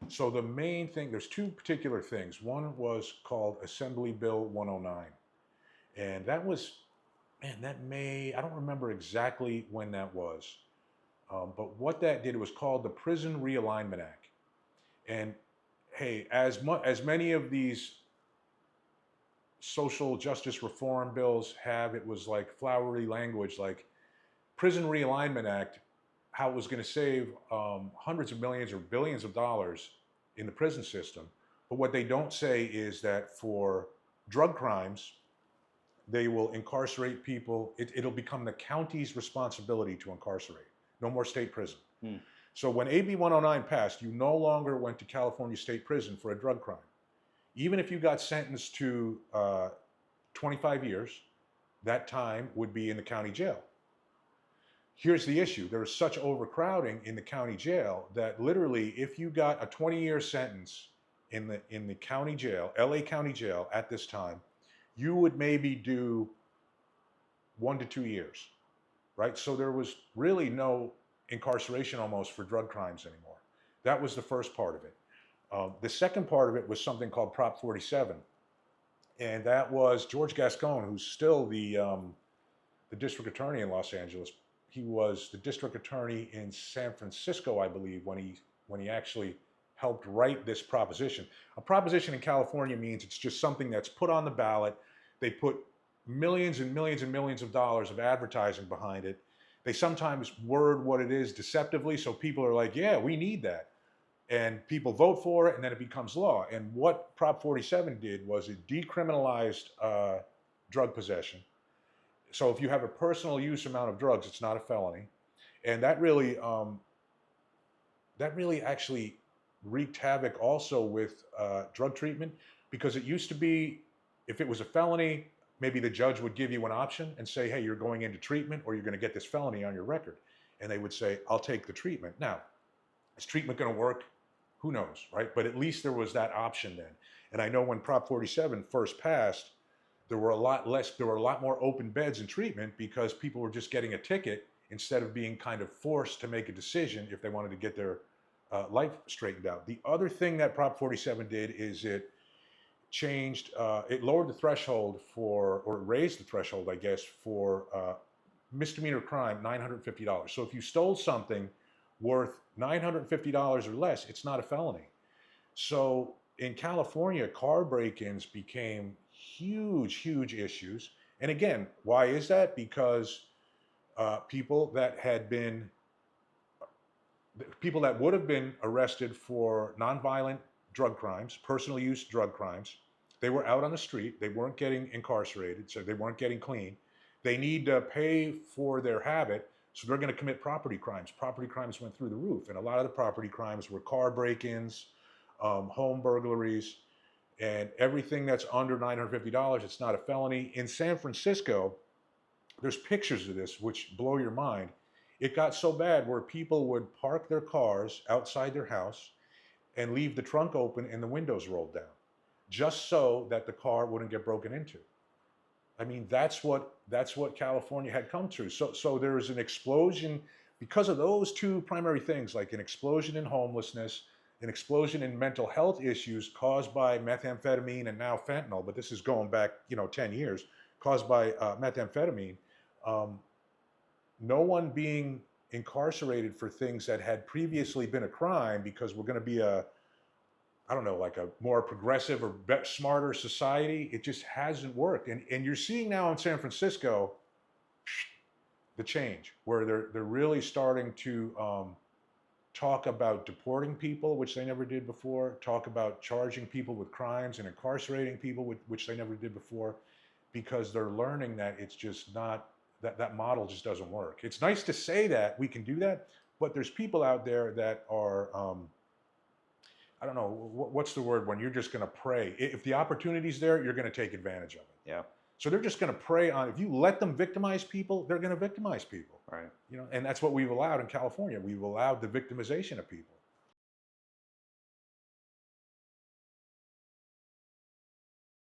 So the main thing, there's two particular things. One was called Assembly Bill 109. And that was, man, I don't remember exactly when that was. But what that did, it was called the Prison Realignment Act. And hey, as many of these social justice reform bills have, it was like flowery language, like Prison Realignment Act, how it was going to save hundreds of millions or billions of dollars in the prison system. But what they don't say is that for drug crimes, they will incarcerate people. It'll become the county's responsibility to incarcerate. No more state prison. Hmm. So when AB 109 passed, you no longer went to California State Prison for a drug crime. Even if you got sentenced to 25 years, that time would be in the county jail. Here's the issue. There was such overcrowding in the county jail that literally if you got a 20-year sentence in the county jail, LA County Jail at this time, you would maybe do 1 to 2 years, right? So there was really no incarceration almost for drug crimes anymore. That was the first part of it. The second part of it was something called Prop 47. And that was George Gascon, who's still the district attorney in Los Angeles. He was the district attorney in San Francisco, I believe, when he actually helped write this proposition. A proposition in California means it's just something that's put on the ballot. They put millions and millions and millions of dollars of advertising behind it. They sometimes word what it is deceptively, so people are like, yeah, we need that. And people vote for it, and then it becomes law. And what Prop 47 did was it decriminalized drug possession. So if you have a personal use amount of drugs, it's not a felony. And that really actually wreaked havoc also with drug treatment, because it used to be, if it was a felony, maybe the judge would give you an option and say, hey, you're going into treatment or you're going to get this felony on your record. And they would say, I'll take the treatment. Now, is treatment going to work? Who knows, right? But at least there was that option then. And I know when Prop 47 first passed, there were a lot more open beds in treatment because people were just getting a ticket instead of being kind of forced to make a decision if they wanted to get their life straightened out. The other thing that Prop 47 did is it lowered the threshold or raised the threshold, I guess, for misdemeanor crime, $950. So if you stole something worth $950 or less, it's not a felony. So in California, car break-ins became huge issues. And again, why is that? Because people that would have been arrested for nonviolent drug crimes, personal use drug crimes, they were out on the street, they weren't getting incarcerated, so they weren't getting clean. They need to pay for their habit, so they're going to commit property crimes. Property crimes went through the roof, and a lot of the property crimes were car break-ins, home burglaries, and everything that's under $950, it's not a felony. In San Francisco, there's pictures of this which blow your mind. It got so bad where people would park their cars outside their house and leave the trunk open and the windows rolled down, just so that the car wouldn't get broken into. I mean, that's what California had come to. So there was an explosion because of those two primary things, like an explosion in homelessness, an explosion in mental health issues caused by methamphetamine and now fentanyl, but this is going back, 10 years, caused by methamphetamine. No one being incarcerated for things that had previously been a crime because we're going to be like a more progressive or smarter society. It just hasn't worked. And you're seeing now in San Francisco the change where they're really starting to talk about deporting people, which they never did before, talk about charging people with crimes and incarcerating people, which they never did before, because they're learning that it's just not, that model just doesn't work. It's nice to say that we can do that, but there's people out there that are, I don't know, what's the word when you're just going to prey? If the opportunity's there, you're going to take advantage of it. Yeah. So they're just going to prey on, if you let them victimize people, they're going to victimize people. Right. And that's what we've allowed in California. We've allowed the victimization of people.